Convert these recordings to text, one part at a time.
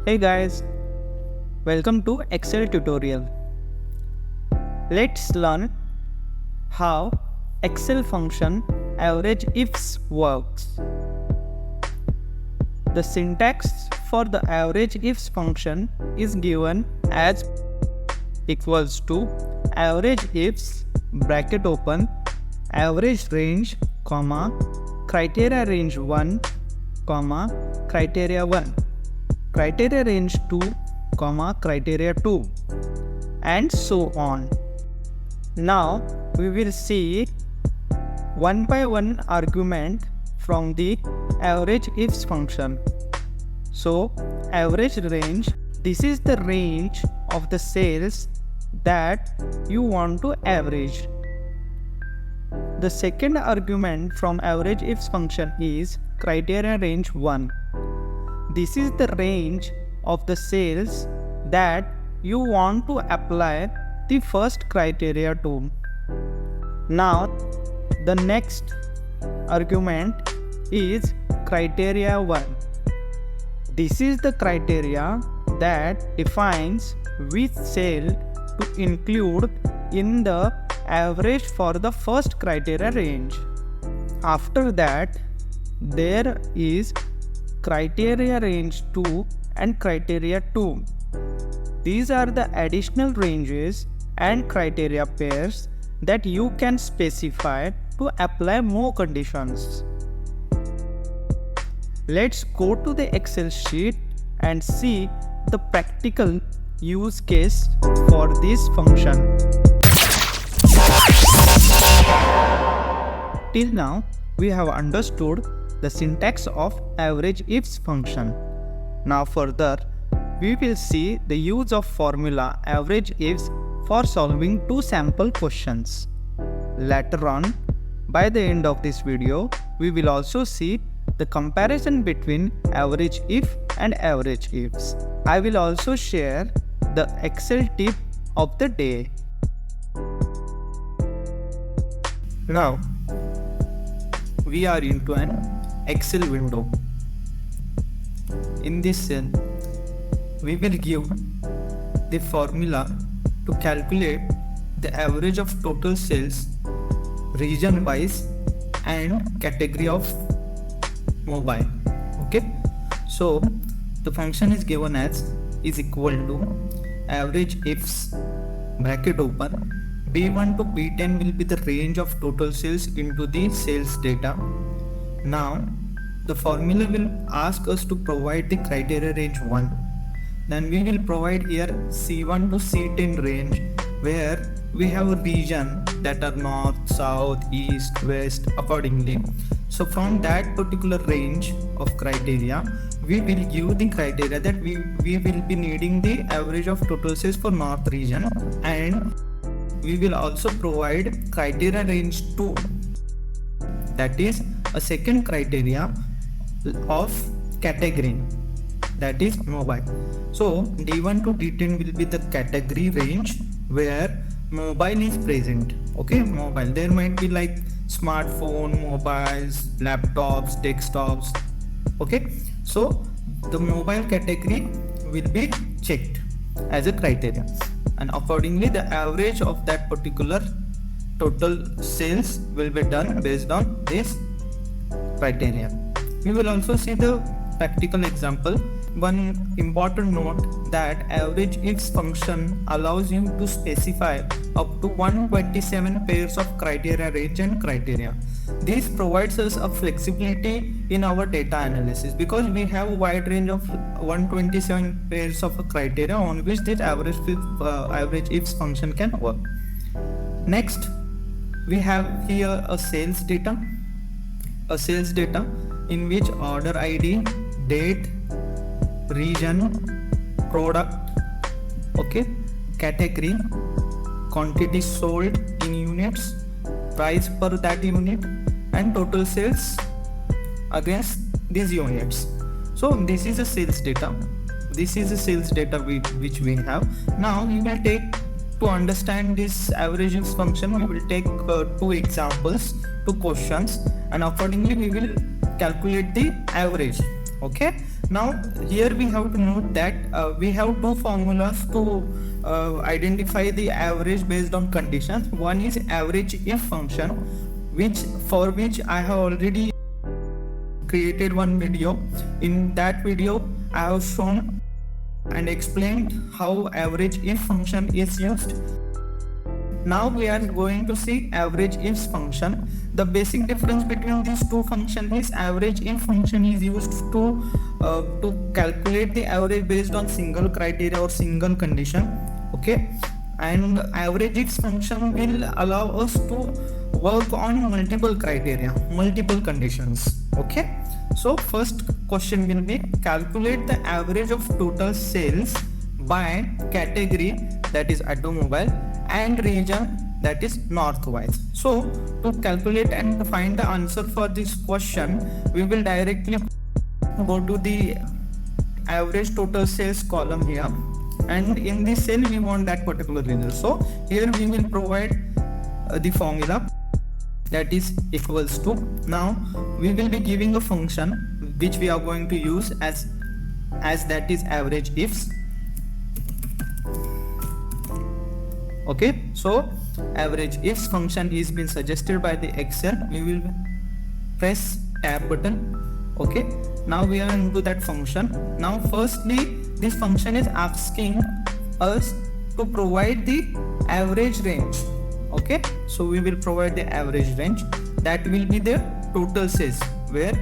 Hey guys, welcome to Excel tutorial. Let's learn how Excel function AVERAGEIFS works. The syntax for the AVERAGEIFS function is given as equals to AVERAGEIFS bracket open average range comma criteria range 1 comma criteria 1 criteria range 2 comma criteria 2 and so on. Now we will see one by one argument from the AVERAGEIFS function. So average range, this is the range of the cells that you want to average. The second argument from AVERAGEIFS function is criteria range 1. This is the range of the cells that you want to apply the first criteria to. Now the next argument is criteria 1. This is the criteria that defines which cell to include in the average for the first criteria range. After that, there is criteria range 2 and criteria 2. These are the additional ranges and criteria pairs that you can specify to apply more conditions. Let's go to the Excel sheet and see the practical use case for this function. Till now, we have understood the syntax of AVERAGEIFS function. Now further, we will see the use of formula AVERAGEIFS for solving two sample questions. Later on, by the end of this video, we will also see the comparison between AVERAGEIF and AVERAGEIFS. I will also share the Excel tip of the day. Now, we are into an Excel window. In this cell, we will give the formula to calculate the average of total cells region wise and category of mobile. Okay, so the function is given as is equal to AVERAGEIFS bracket open B1 to B10 will be the range of total cells into the sales data. Now the formula will ask us to provide the criteria range 1. Then we will provide here C1 to C10 range, where we have a region that are north, south, east, west accordingly. So from that particular range of criteria, we will give the criteria that we will be needing the average of total sales for north region, and we will also provide criteria range 2, that is a second criteria of category, that is mobile. So D1 to D10 will be the category range where mobile is present. Okay, mobile, there might be like smartphone, mobiles, laptops, desktops. Okay, so the mobile category will be checked as a criteria, and accordingly the average of that particular total sales will be done based on this criteria. We will also see the practical example. One important note that AVERAGEIFS function allows you to specify up to 127 pairs of criteria range and criteria. This provides us a flexibility in our data analysis because we have a wide range of 127 pairs of criteria on which this AVERAGEIFS function can work. Next, we have here a sales data in which order ID, date, region, product, okay, category, quantity sold in units, price per that unit, and total sales against these units. So this is a sales data. Which we have. Now we will take, to understand this AVERAGEIFS function, we will take two examples, two questions, and accordingly we will calculate the average. Okay, Now here we have to note that we have two formulas to identify the average based on conditions. One is average if function, for which I have already created one video. In that video I have shown and explained how average if function is used. Now we are going to see average if function. The basic difference between these two functions is average if function is used to calculate the average based on single criteria or single condition, okay, and average if function will allow us to work on multiple criteria, multiple conditions, okay. So first question will be calculate the average of total sales by category, that is automobile, and region, that is northwise. So to calculate and find the answer for this question, we will directly go to the average total sales column here, and in this cell we want that particular result. So here we will provide the formula, that is equals to, now we will be giving a function which we are going to use as that is average ifs, okay. So average ifs function is been suggested by the Excel. We will press tab button, okay. Now we are into that function. Now firstly this function is asking us to provide the average range, okay. So we will provide the average range, that will be the total sales where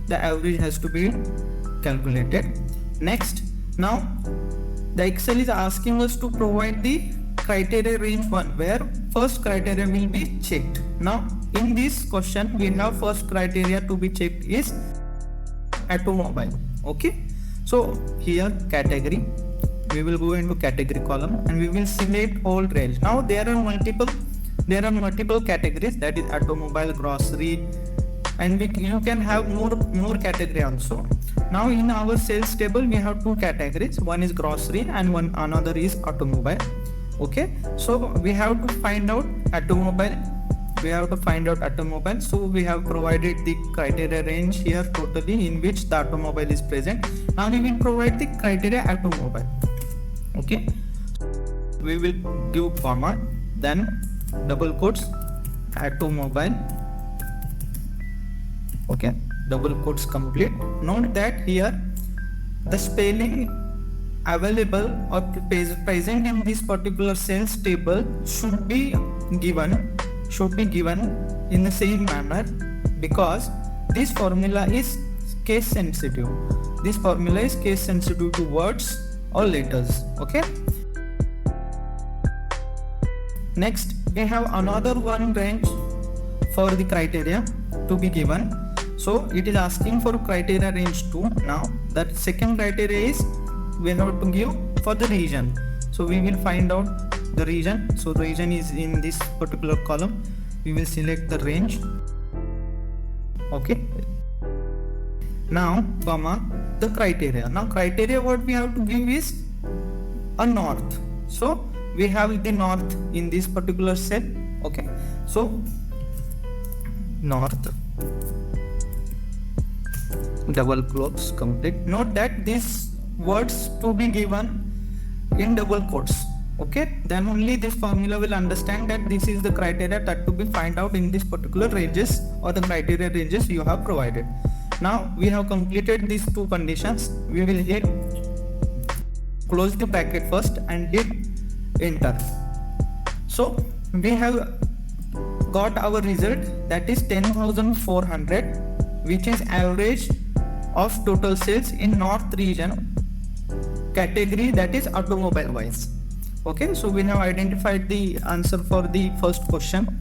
the average has to be calculated. Next, now the Excel is asking us to provide the criteria range 1, where first criteria will be checked. Now in this question we have first criteria to be checked is automobile, okay. So here category, we will go into category column and we will select whole range. Now there are multiple categories, that is automobile, grocery, and you can have more category also. Now in our sales table we have two categories, one is grocery and another is automobile, okay. So we have to find out automobile, so we have provided the criteria range here totally in which the automobile is present. Now we will provide the criteria automobile, okay. We will give comma, then double quotes automobile, okay, double quotes complete. Note that here the spelling available or present in this particular sales table should be given in the same manner, because this formula is case sensitive. This formula is case sensitive to words or letters, okay. Next we have another one range for the criteria to be given. So it is asking for criteria range 2. Now that second criteria is we have to give for the region. So we will find out the region. So the region is in this particular column. We will select the range, okay. Now comma the criteria. Now criteria what we have to give is a north. So we have the north in this particular cell, okay. So north, double quotes complete. Note that these words to be given in double quotes, okay. Then only this formula will understand that this is the criteria that to be find out in this particular ranges or the criteria ranges you have provided. Now we have completed these two conditions. We will hit close the bracket first and hit enter. So we have got our result, that is 10,400, which is average of total sales in north region category, that is automobile wise, okay. So we have identified the answer for the first question,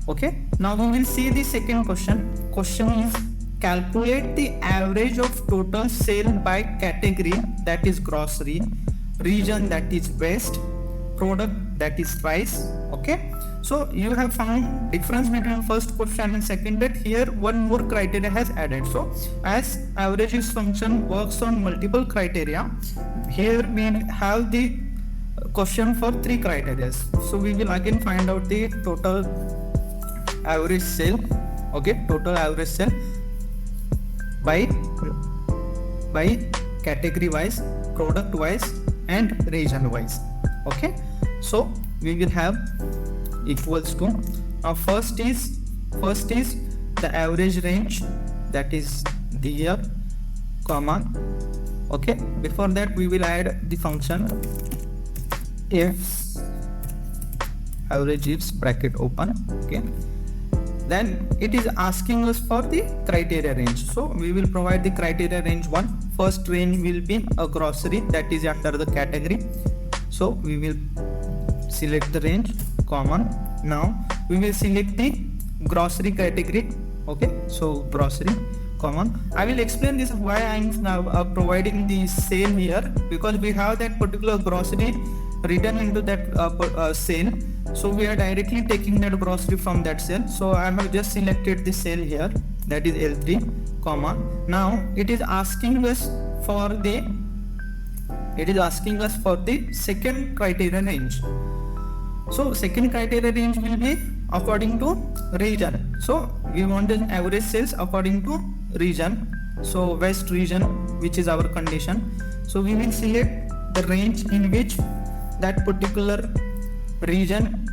okay. Now we will see the second question. Question is calculate the average of total sale by category, that is grocery, region, that is west, product, that is rice, okay. So you have found difference between first question and second, that here one more criteria has added. So as averages function works on multiple criteria, here we have the question for 3 criteria. So we will again find out the total average sale, okay, total average sale by by category wise, product wise and region wise. Okay, so we will have equals to, now first is the average range, that is the year, comma. Okay, before that we will add the function if AVERAGEIFS bracket open. Okay, then it is asking us for the criteria range, so we will provide the criteria range 1. First range will be a grocery, that is under the category, so we will select the range, common. Now we will select the grocery category. Okay, so grocery, common. I will explain this why I am now providing the cell here, because we have that particular grocery written into that cell, so we are directly taking that grocery from that cell. So I have just selected the cell here, that is L3, comma. Now it is asking us for the second criteria range. So second criteria range will be according to region. So we want the average sales according to region. So west region, which is our condition. So we will select the range in which that particular region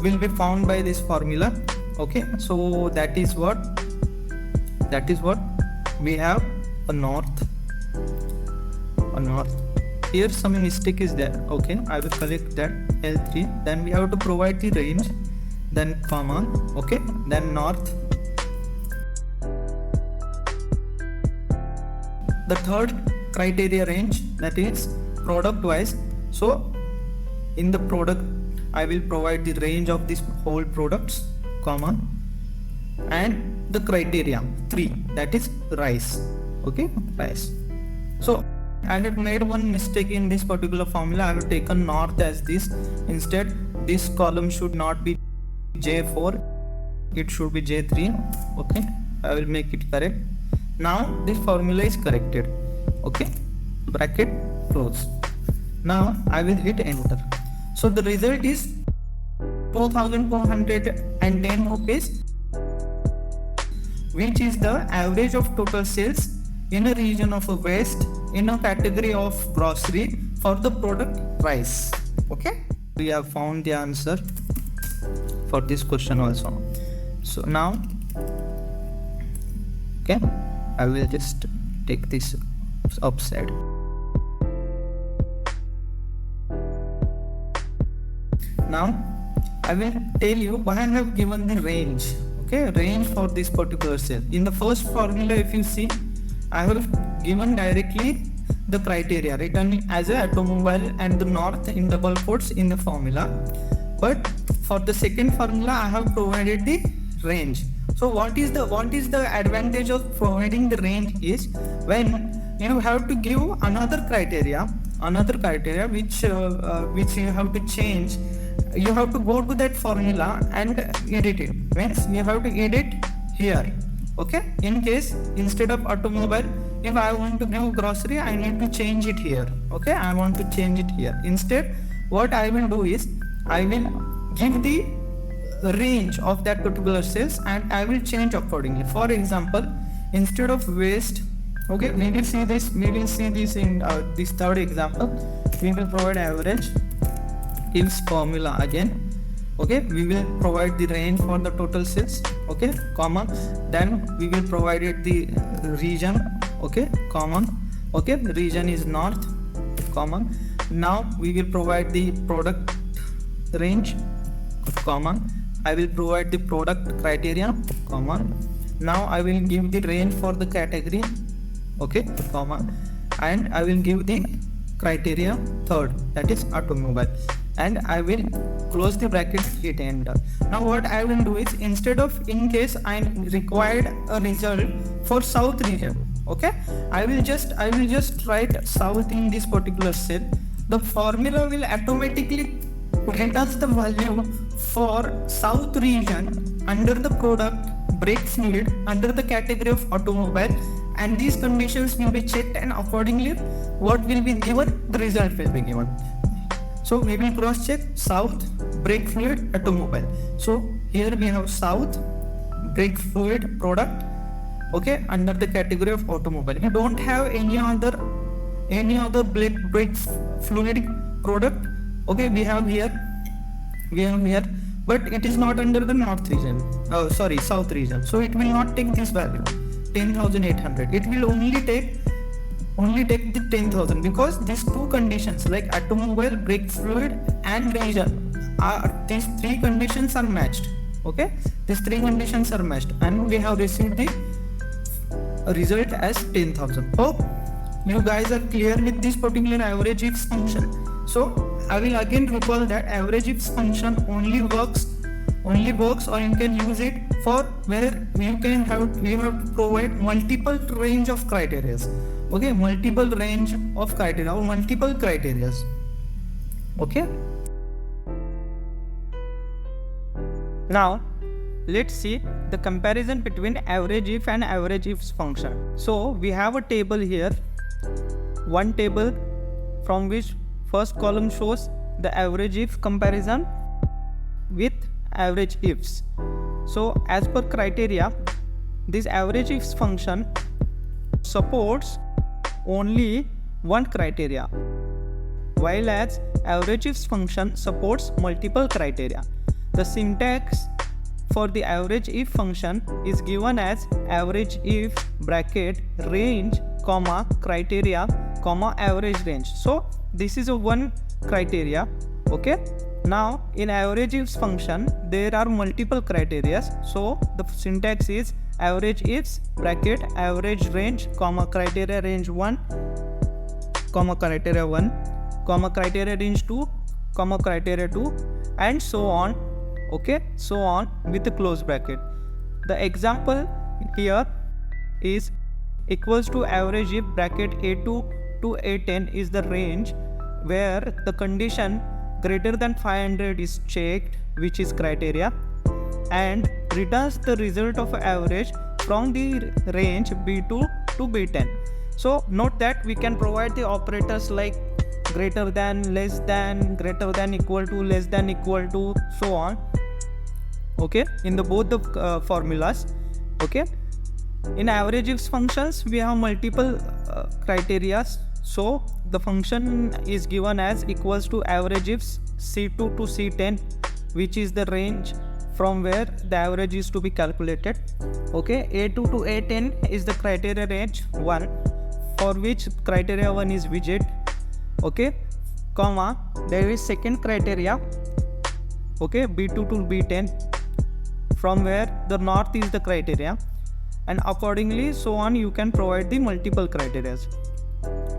will be found by this formula. Okay, so that is what we have, a north. Here some mistake is there. Okay, I will correct that, L3. Then we have to provide the range, then comma. Okay, then north. The third criteria range, that is product wise. So in the product I will provide the range of these whole products, comma, and the criteria 3, that is rice. Okay, rice. So I have made one mistake in this particular formula. I have taken north as this. Instead, this column should not be J4, it should be J3. Okay, I will make it correct. Now this formula is corrected. Okay, bracket close. Now I will hit enter. So the result is 2410 rupees, which is the average of total sales in a region of a west in a category of grocery for the product rice. Okay, we have found the answer for this question also. So now, okay, I will just take this upside. Now I will tell you why I have given the range. Okay, range for this particular cell. In the first formula, if you see, I have given directly the criteria written as a automobile and the north in double quotes in the formula, but for the second formula I have provided the range. So what is the advantage of providing the range is, when you have to give another criteria which you have to change, you have to go to that formula and edit it. Means you have to edit here. Okay, in case instead of automobile, if I want to give grocery, I need to change it here. Okay, I want to change it here. Instead, what I will do is, I will give the range of that particular sales and I will change accordingly. For example, instead of waste, okay, we will see this in this third example. We will provide average ifs formula again. Okay, we will provide the range for the total sales. Okay, comma, then we will provide it the region. Okay, common. Okay, the region is north, common. Now we will provide the product range, comma. I will provide the product criteria, comma. Now I will give the range for the category, okay, comma, and I will give the criteria third, that is automobile, and I will close the bracket, hit enter. Now what I will do is, instead of, in case I required a result for south region, okay, I will just write south in this particular cell. The formula will automatically get us the value for south region under the product brake fluid under the category of automobile, and these conditions will be checked, and accordingly what will be given, the result will be given. So we will cross check south, brake fluid, automobile. So here we have south, brake fluid, product, okay, under the category of automobile. You don't have any other brake fluid product, okay, we have here, but it is not under the north region, south region, so it will not take this value 10,800. It will only take the 10,000, because these two conditions like automobile, brake fluid and region these three conditions are matched, okay, these three conditions are matched, and we have received the result as 10,000. Hope you guys are clear with this particular AVERAGEIFS function. So I will again recall that AVERAGEIFS function only works, or you can use it for where you have to provide multiple range of criteria, okay, multiple range of criteria or multiple criteria, okay. Now let's see the comparison between AVERAGEIF and AVERAGEIFS function. So we have a table here, one table from which first column shows the AVERAGEIF comparison with AVERAGEIFS. So as per criteria, this AVERAGEIFS function supports only one criteria, while as AVERAGEIFS function supports multiple criteria. The syntax for the AVERAGEIF function is given as AVERAGEIF bracket range comma criteria comma average range. So this is a one criteria, okay. Now in AVERAGEIFS function there are multiple criteria, so the syntax is AVERAGEIFs bracket average range comma criteria range 1 comma criteria 1 comma criteria range 2 comma criteria 2 and so on, okay, so on with a close bracket. The example here is equals to AVERAGEIF bracket A2 to A10 is the range where the condition greater than 500 is checked, which is criteria, and returns the result of average from the range B2 to B10. So note that we can provide the operators like greater than, less than, greater than, equal to, less than, equal to, so on, okay, in the both the formulas, okay. In AVERAGEIFS functions we have multiple criteria, so the function is given as equals to AVERAGEIFs C2 to C10, which is the range from where the average is to be calculated, okay. A2 to A10 is the criteria range 1, for which criteria 1 is widget, okay, comma there is second criteria, okay, B2 to B10, from where the north is the criteria, and accordingly so on you can provide the multiple criteria.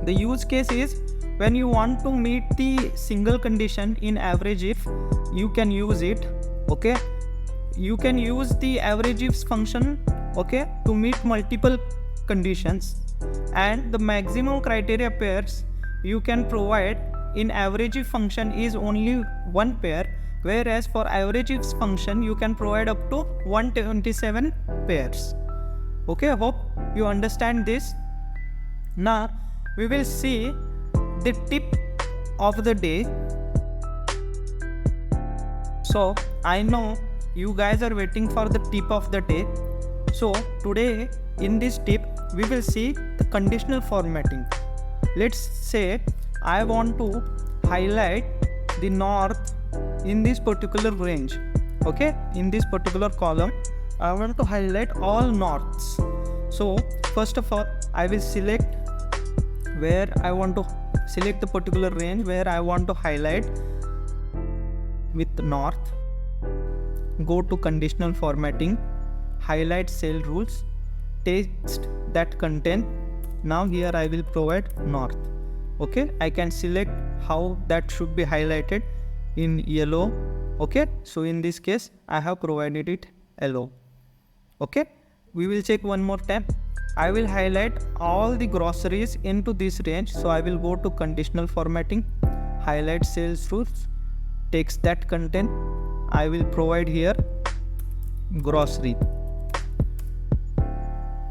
The use case is when you want to meet the single condition in AVERAGEIF, you can use it, okay. You can use the AVERAGEIFs function, okay, to meet multiple conditions, and the maximum criteria pairs you can provide in AVERAGEIF function is only one pair, whereas for AVERAGEIFs function you can provide up to 127 pairs, okay. I hope you understand this. Now we will see the tip of the day. So I know you guys are waiting for the tip of the day. So today in this tip we will see the conditional formatting. Let's say I want to highlight the north in this particular range, okay, in this particular column I want to highlight all norths. So first of all I will select where I want to select the particular range where I want to highlight with north. Go to conditional formatting, highlight cell rules, text that content. Now here I will provide north, okay. I can select how that should be highlighted in yellow, okay. So in this case I have provided it yellow, okay. We will check one more time. I will highlight all the groceries into this range, so I will go to conditional formatting, highlight sales rules, text that content. I will provide here grocery,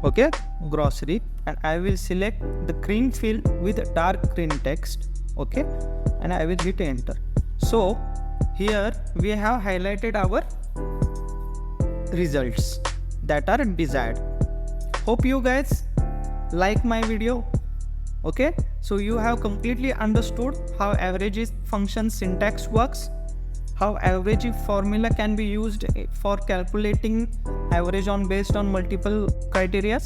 okay, grocery, and I will select the green field with dark green text, okay, and I will hit enter. So here we have highlighted our results that are desired. Hope you guys like my video. Okay, so you have completely understood how AVERAGEIFS function syntax works, how AVERAGEIFS formula can be used for calculating average based on multiple criteria,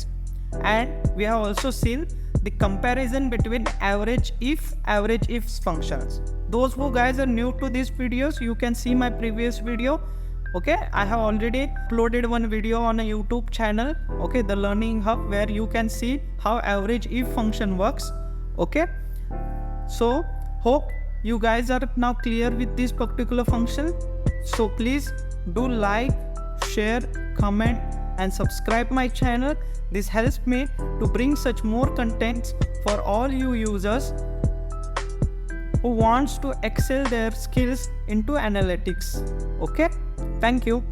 and we have also seen the comparison between AVERAGEIFS functions. Those who guys are new to these videos, you can see my previous video. Okay, I have already uploaded one video on a YouTube channel, okay, the learning hub, where you can see how AVERAGEIFS function works. Okay, so hope you guys are now clear with this particular function. So please do like, share, comment and subscribe my channel. This helps me to bring such more contents for all you users who wants to excel their skills into analytics. Okay, thank you.